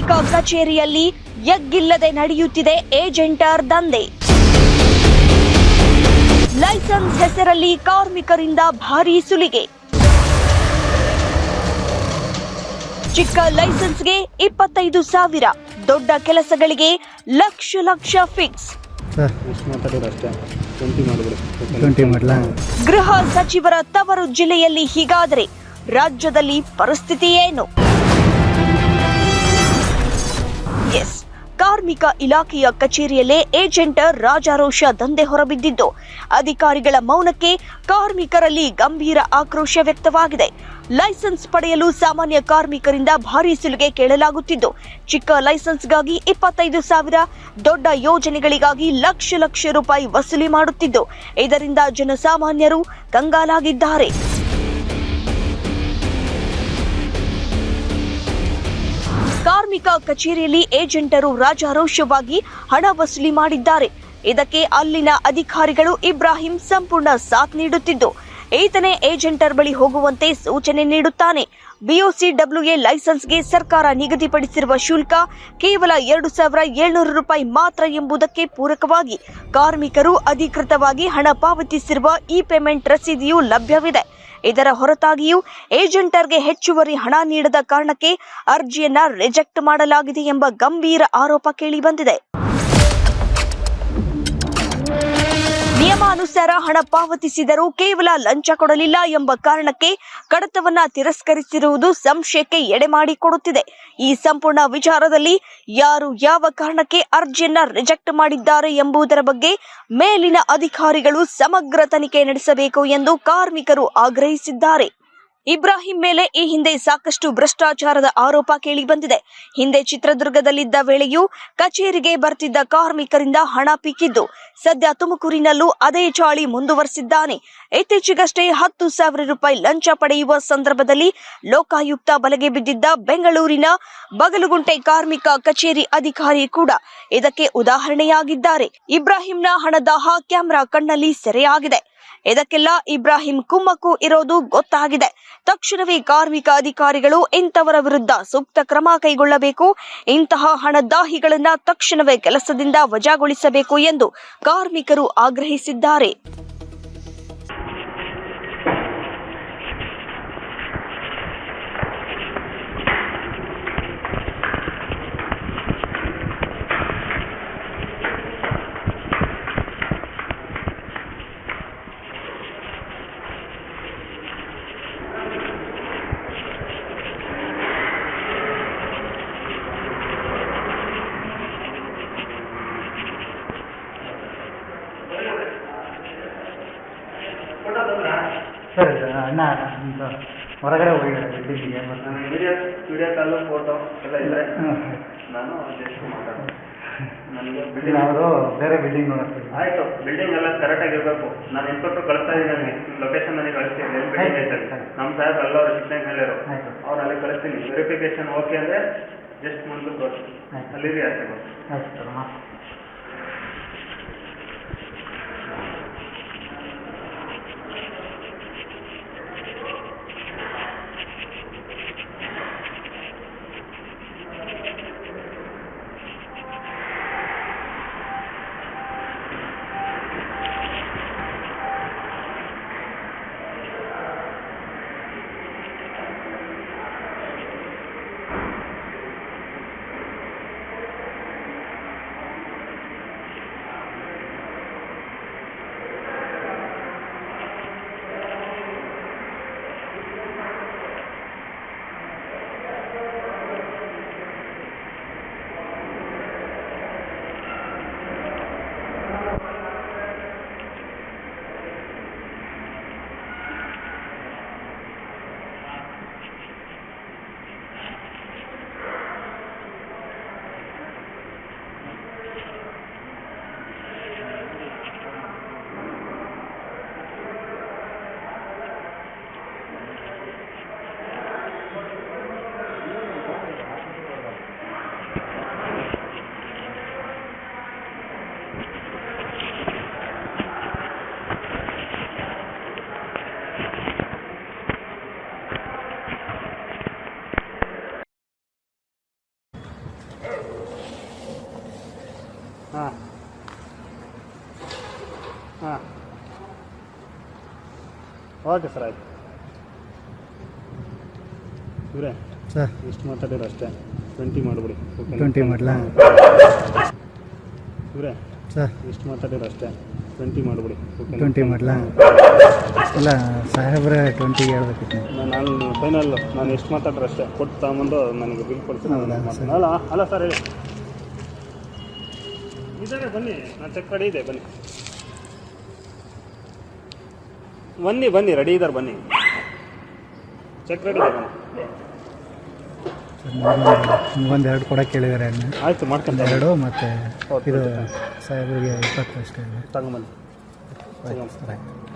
ಕಾರ್ಮಿಕ ಕಚೇರಿಯಲ್ಲಿ ಎಗ್ಗಿಲ್ಲದೆ ನಡೆಯುತ್ತಿದೆ ಏಜೆಂಟರ್ ದಂಧೆ. ಲೈಸೆನ್ಸ್ ಹೆಸರಲ್ಲಿ ಕಾರ್ಮಿಕರಿಂದ ಭಾರೀ ಸುಲಿಗೆ. ಚಿಕ್ಕ ಲೈಸೆನ್ಸ್ಗೆ 25,000, ದೊಡ್ಡ ಕೆಲಸಗಳಿಗೆ ಲಕ್ಷ ಫಿಕ್ಸ್. ಗೃಹ ಸಚಿವರ ತವರು ಜಿಲ್ಲೆಯಲ್ಲಿ ಹೀಗಾದರೆ ರಾಜ್ಯದಲ್ಲಿ ಪರಿಸ್ಥಿತಿ ಏನು? ಎಸ್, ಕಾರ್ಮಿಕ ಇಲಾಖೆಯ ಕಚೇರಿಯಲ್ಲೇ ಏಜೆಂಟರ್ ರಾಜಾರೋಷ ದಂಧೆ ಹೊರಬಿದ್ದಿದ್ದು, ಅಧಿಕಾರಿಗಳ ಮೌನಕ್ಕೆ ಕಾರ್ಮಿಕರಲ್ಲಿ ಗಂಭೀರ ಆಕ್ರೋಶ ವ್ಯಕ್ತವಾಗಿದೆ. ಲೈಸೆನ್ಸ್ ಪಡೆಯಲು ಸಾಮಾನ್ಯ ಕಾರ್ಮಿಕರಿಂದ ಭಾರೀ ಸುಲಿಗೆ ಕೇಳಲಾಗುತ್ತಿದ್ದು, ಚಿಕ್ಕ ಲೈಸೆನ್ಸ್ಗಾಗಿ 25,000, ದೊಡ್ಡ ಯೋಜನೆಗಳಿಗಾಗಿ ಲಕ್ಷ ರೂಪಾಯಿ ವಸೂಲಿ ಮಾಡುತ್ತಿದ್ದು, ಇದರಿಂದ ಜನಸಾಮಾನ್ಯರು ಕಂಗಾಲಾಗಿದ್ದಾರೆ. ಕಾರ್ಮಿಕ ಕಚೇರಿಯಲ್ಲಿ ಏಜೆಂಟರು ರಾಜಾರೋಷವಾಗಿ ಹಣ ವಸೂಲಿ ಮಾಡಿದ್ದಾರೆ. ಇದಕ್ಕೆ ಅಲ್ಲಿನ ಅಧಿಕಾರಿಗಳು ಇಬ್ರಾಹಿಂ ಸಂಪೂರ್ಣ ಸಾಥ್ ನೀಡುತ್ತಿದ್ದು, ಈತನೇ ಏಜೆಂಟರ್ ಬಳಿ ಹೋಗುವಂತೆ ಸೂಚನೆ ನೀಡುತ್ತಾನೆ. BOCWA ಲೈಸೆನ್ಸ್ಗೆ ಸರ್ಕಾರ ನಿಗದಿಪಡಿಸಿರುವ ಶುಲ್ಕ ಕೇವಲ 2,700 ರೂಪಾಯಿ ಮಾತ್ರ ಎಂಬುದಕ್ಕೆ ಪೂರಕವಾಗಿ ಕಾರ್ಮಿಕರು ಅಧಿಕೃತವಾಗಿ ಹಣ ಪಾವತಿಸಿರುವ ಇ ಪೇಮೆಂಟ್ ರಸೀದಿಯೂ ಲಭ್ಯವಿದೆ. ಇದರ ಹೊರತಾಗಿಯೂ ಏಜೆಂಟರ್ಗೆ ಹೆಚ್ಚುವರಿ ಹಣ ನೀಡದ ಕಾರಣಕ್ಕೆ ಅರ್ಜಿಯನ್ನ ರಿಜೆಕ್ಟ್ ಮಾಡಲಾಗಿದೆ ಎಂಬ ಗಂಭೀರ ಆರೋಪ ಕೇಳಿಬಂದಿದೆ. ನಿಯಮಾನುಸಾರ ಹಣ ಪಾವತಿಸಿದರೂ ಕೇವಲ ಲಂಚ ಕೊಡಲಿಲ್ಲ ಎಂಬ ಕಾರಣಕ್ಕೆ ಕಡತವನ್ನ ತಿರಸ್ಕರಿಸಿರುವುದು ಸಂಶಯಕ್ಕೆ ಎಡೆ ಮಾಡಿಕೊಡುತ್ತಿದೆ. ಈ ಸಂಪೂರ್ಣ ವಿಚಾರದಲ್ಲಿ ಯಾರು ಯಾವ ಕಾರಣಕ್ಕೆ ಅರ್ಜಿಯನ್ನ ರಿಜೆಕ್ಟ್ ಮಾಡಿದ್ದಾರೆ ಎಂಬುದರ ಬಗ್ಗೆ ಮೇಲಿನ ಅಧಿಕಾರಿಗಳು ಸಮಗ್ರ ತನಿಖೆ ನಡೆಸಬೇಕು ಎಂದು ಕಾರ್ಮಿಕರು ಆಗ್ರಹಿಸಿದ್ದಾರೆ. ಇಬ್ರಾಹಿಂ ಮೇಲೆ ಈ ಹಿಂದೆ ಸಾಕಷ್ಟು ಭ್ರಷ್ಟಾಚಾರದ ಆರೋಪ ಕೇಳಿಬಂದಿದೆ. ಹಿಂದೆ ಚಿತ್ರದುರ್ಗದಲ್ಲಿದ್ದ ವೇಳೆಯೂ ಕಚೇರಿಗೆ ಬರ್ತಿದ್ದ ಕಾರ್ಮಿಕರಿಂದ ಹಣ ಪೀಕಿದ್ದು, ಸದ್ಯ ತುಮಕೂರಿನಲ್ಲೂ ಅದೇ ಚಾಳಿ ಮುಂದುವರೆಸಿದ್ದಾನೆ. ಇತ್ತೀಚೆಗಷ್ಟೇ 10,000 ರೂಪಾಯಿ ಲಂಚ ಪಡೆಯುವ ಸಂದರ್ಭದಲ್ಲಿ ಲೋಕಾಯುಕ್ತ ಬಲೆಗೆ ಬಿದ್ದಿದ್ದ ಬೆಂಗಳೂರಿನ ಬಗಲುಗುಂಟೆ ಕಾರ್ಮಿಕ ಕಚೇರಿ ಅಧಿಕಾರಿ ಕೂಡ ಇದಕ್ಕೆ ಉದಾಹರಣೆಯಾಗಿದ್ದಾರೆ. ಇಬ್ರಾಹಿಂನ ಹಣದಾಹ ಕ್ಯಾಮೆರಾ ಕಣ್ಣಲ್ಲಿ ಸೆರೆಯಾಗಿದೆ. ಇದಕ್ಕೆಲ್ಲ ಇಬ್ರಾಹಿಂ ಕುಮ್ಮಕ್ಕು ಇರೋದು ಗೊತ್ತಾಗಿದೆ. ತಕ್ಷಣವೇ ಕಾರ್ಮಿಕ ಅಧಿಕಾರಿಗಳು ಇಂಥವರ ವಿರುದ್ಧ ಸೂಕ್ತ ಕ್ರಮ ಕೈಗೊಳ್ಳಬೇಕು. ಇಂತಹ ಹಣದಾಹಿಗಳನ್ನ ತಕ್ಷಣವೇ ಕೆಲಸದಿಂದ ವಜಾಗೊಳಿಸಬೇಕು ಎಂದು ಕಾರ್ಮಿಕರು ಆಗ್ರಹಿಸಿದ್ದಾರೆ. ಸರ್ ಅಣ್ಣ ಹೊರಗಡೆ ಹೋಗಿದ್ದಾರೆ ಬಿಲ್ಡಿಂಗಿಗೆ. ವಿಡಿಯೋ ಕಾಲು ಫೋಟೋ ಎಲ್ಲ ಇದ್ದರೆ ನಾನು ಜಸ್ಟ್ ಮಾತಾಡೋದು. ನನಗೆ ಬಿಲ್ಡಿಂಗ್ ಅವರು ಬೇರೆ ಬಿಲ್ಡಿಂಗ್ ನೋಡ್ತೀವಿ. ಆಯಿತು, ಬಿಲ್ಡಿಂಗ್ ಎಲ್ಲ ಕರೆಕ್ಟಾಗಿರಬೇಕು. ನಾನು ಇನ್ಸ್ಪೆಕ್ಟ್ರು ಕಳಿಸ್ತಾ ಇದ್ದೀನಿ, ಲೊಕೇಶನ್ ನನಗೆ ಕಳಿಸ್ತೀನಿ. ಎಲ್ಲಿ ಬಿಲ್ಡಿಂಗ್ ಐತೆ ನಮ್ಮ ಸಾಹೇಬ್ ಎಲ್ಲ ಅವರು ಚಿಕ್ಕನಾಗಿ ಹೇಳಿರು, ಅವ್ರು ಅಲ್ಲಿ ಕಳಿಸ್ತೀನಿ. ವೆರಿಫಿಕೇಶನ್ ಓಕೆ ಅಂದರೆ ಜಸ್ಟ್ ಮುಂದೆ ತೋರಿಸಿ ಅಲ್ಲಿರಿ ಆಚೆ ಬಸ್. ಆಯ್ತು ಸರ್. ಹಾಂ ಹಾಂ ಓಕೆ ಸರ್ ಆಯ್ತು ಇವರೇ ಸರ್ ಇಷ್ಟು ಮಾತಾಡಿರೋ ಅಷ್ಟೇ 20 ಮಾಡಿಬಿಡಿ 20 ಮಾಡಲಾ ಇವರೇ ಸರ್ ಇಷ್ಟು ಮಾತಾಡಿರೋ ಅಷ್ಟೇ 20 ಮಾಡಿಬಿಡಿ 20 ಮಾಡಲಾ ಇಲ್ಲ ಸಾಹೇಬ್ರೆ 20 ಹೇಳ್ಬೇಕಿತ್ತು ನಾನು ಫೈನಲ್ ನಾನು ಎಷ್ಟು ಮಾತಾಡ್ರೆ ಅಷ್ಟೇ ಕೊಟ್ಟು ತಗೊಂಬಂದು ನನಗೆ ಬಿಲ್ ಕೊಡ್ತೀನಿ ಹೌದಾ, ಅಲ್ಲ ಅಲ್ಲ ಸರ್ ಹೇಳಿ ಇದ್ದಾರೆ ಬನ್ನಿ ನಾನು ಚೆಕ್ ರೆಡಿ ಇದೆ ಬನ್ನಿ ಬನ್ನಿ ಬನ್ನಿ ರೆಡಿ ಇದ್ದಾರೆ ಬನ್ನಿ ಚೆಕ್ ರೆಡಿ ಇದೆ ಬನ್ನಿ ಒಂದು 2 ಕೊಡಕ್ಕೆ ಹೇಳಿದ್ದಾರೆ ಆಯಿತು ಮಾಡ್ಕೊಂತ 2 ಮತ್ತು ಇದು ಸಾಹೇಬ್ರಿಗೆ 20 ಅಷ್ಟೇ ಇದೆ ತಗೊಂಬನ್ನಿ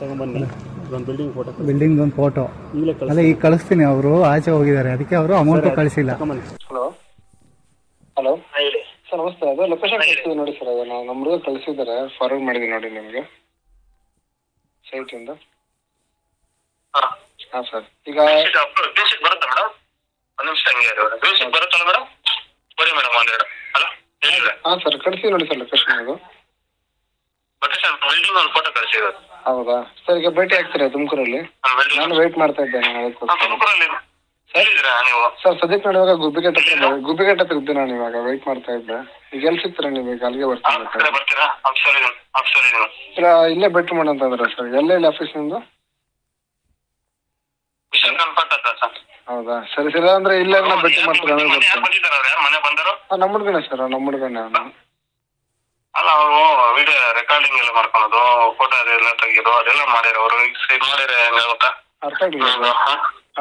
ತಗೊಂಬನ್ನಿ ಒಂದು ಬಿಲ್ಡಿಂಗ್ ಫೋಟೋ ಬಿಲ್ಡಿಂಗ್ ಒಂದು ಫೋಟೋ ಈಗಲೇ ಅಲ್ಲ ಈಗ ಕಳಿಸ್ತೀನಿ ಅವರು ಆಚೆ ಹೋಗಿದ್ದಾರೆ ಅದಕ್ಕೆ ಅವರು ಅಮೌಂಟು ಕಳಿಸಿಲ್ಲ ತಗೊಂಬನ್ನಿ ಹಲೋ ಹಲೋ ಸರ್ ನಮಸ್ತೆ ಅದು ಲೊಕೇಶನ್ ಕಳಿಸಿದ್ವಿ ನೋಡಿ ಸರ್ ಅದನ್ನು ನಮ್ಮ ಹುಡುಗ ಕಳಿಸಿದ್ದಾರೆ ಫಾರ್ವರ್ಡ್ ಮಾಡಿದ್ದೀನಿ ನೋಡಿ ನಿಮಗೆ ಸೈಟಿಂದ ಹಾಂ ಸರ್ ಈಗ ಬೇಸಿಕ್ ಬರುತ್ತಾ ಮೇಡಮ್ ಒಂದು ನಿಮಿಷ ಹಂಗೆ ಬೇಸಿಕ್ ಬರುತ್ತಲ್ಲ ಮೇಡಮ್ ಬರೀ ಮೇಡಮ್ ಒಂದೆರಡು ಅಲ್ಲ ಹೇಳಿದ್ರೆ ಹಾಂ ಸರ್ ಕಳಿಸಿ ನೋಡಿ ಸರ್ ಲೊಕೇಶನ್ ಅದು ಲೊಕೇಶನ್ ಬಿಲ್ಡಿಂಗ್ ಒಂದು ಫೋಟೋ ಕಳಿಸಿರೋದು ಹೌದಾ ಸರ್ ಈಗ ಭೇಟಿ ಆಗ್ತೀರಾ ತುಮಕೂರಲ್ಲಿ ನಾನು ವೆಯ್ಟ್ ಮಾಡ್ತಾ ಇದ್ದೇನೆ ಅದಕ್ಕೋಸ್ಕರ ತುಮಕೂರಲ್ಲಿ ಹೇಳಿದ್ರಾ ನೀವು ಸರ್ ಸದ್ಯಕ್ಕೆ ನಾನು ಇವಾಗ ಗುಬ್ಬಿಗೇಟ್ ಹತ್ರ ಇದ್ದೆ ನಾನು ಇವಾಗ ವೆಯ್ಟ್ ಮಾಡ್ತಾ ಇದ್ದೆ ಈಗ ಎಲ್ಲಿ ಸಿಗ್ತೀರಾ ನೀವು ಈಗ ಅಲ್ಲಿಗೆ ಬರ್ತೀನಿ ಬರ್ತೀರಾ ಆಫೀಸಲ್ಲಿ ಇಲ್ಲ ಇಲ್ಲೇ ಭೇಟಿ ಮಾಡಂತಂದ್ರೆ ಸರ್ ಎಲ್ಲೆಲ್ಲಿ ಆಫೀಸ್ ನಿಮ್ಮದು ವಿಷನ್ ಕನ್ಫರ್ಟ್ ಅಂತ ಸರ್ ಹೌದಾ ಸರಿ ಸರಿ ಅಂದ್ರೆ ಇಲ್ಲೇ ಭೇಟಿ ಮಾಡ್ತೀರಾ ಮನೆ ಯಾರು ಬಂದಿದ್ದಾರೆ ಅವ್ರು ಯಾರು ಮನೆ ಬಂದರು ನಮ್ಮ ಹುಡುಗನೇ ಸರ್ ನಮ್ಮ ಹುಡುಗನೇ ಅವನು ಅಲ್ಲ ಅವರು ವಿಡಿಯೋ ರೆಕಾರ್ಡಿಂಗ್ ಎಲ್ಲ ಮಾಡ್ಕೊಳೋದು ಫೋಟೋ ಅದೆಲ್ಲ ತೆಗಿಯೋದು ಅದೆಲ್ಲ ಮಾಡ್ಯಾರ ಅವರು ಈಗ ಮಾಡಿದ್ರೆ ಹೆಂಗ ಗೊತ್ತಾ ಅರ್ಥ ಆಗ್ಲಿಲ್ಲ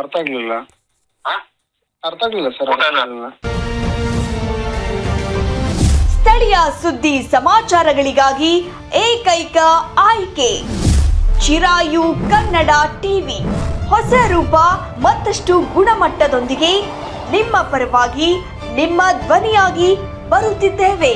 ಅರ್ಥ ಆಗ್ಲಿಲ್ಲ ಅರ್ಥ ಆಗ್ಲಿಲ್ಲ ಸರ್ ಅರ್ಥ ಆಗ್ಲಿಲ್ಲ ಸ್ಥಳೀಯ ಸುದ್ದಿ ಸಮಾಚಾರಗಳಿಗಾಗಿ ಏಕೈಕ ಆಯ್ಕೆ ಚಿರಾಯು ಕನ್ನಡ ಟಿವಿ. ಹೊಸ ರೂಪ ಮತ್ತಷ್ಟು ಗುಣಮಟ್ಟದೊಂದಿಗೆ ನಿಮ್ಮ ಪರವಾಗಿ ನಿಮ್ಮ ಧ್ವನಿಯಾಗಿ ಬರುತ್ತಿದ್ದೇವೆ.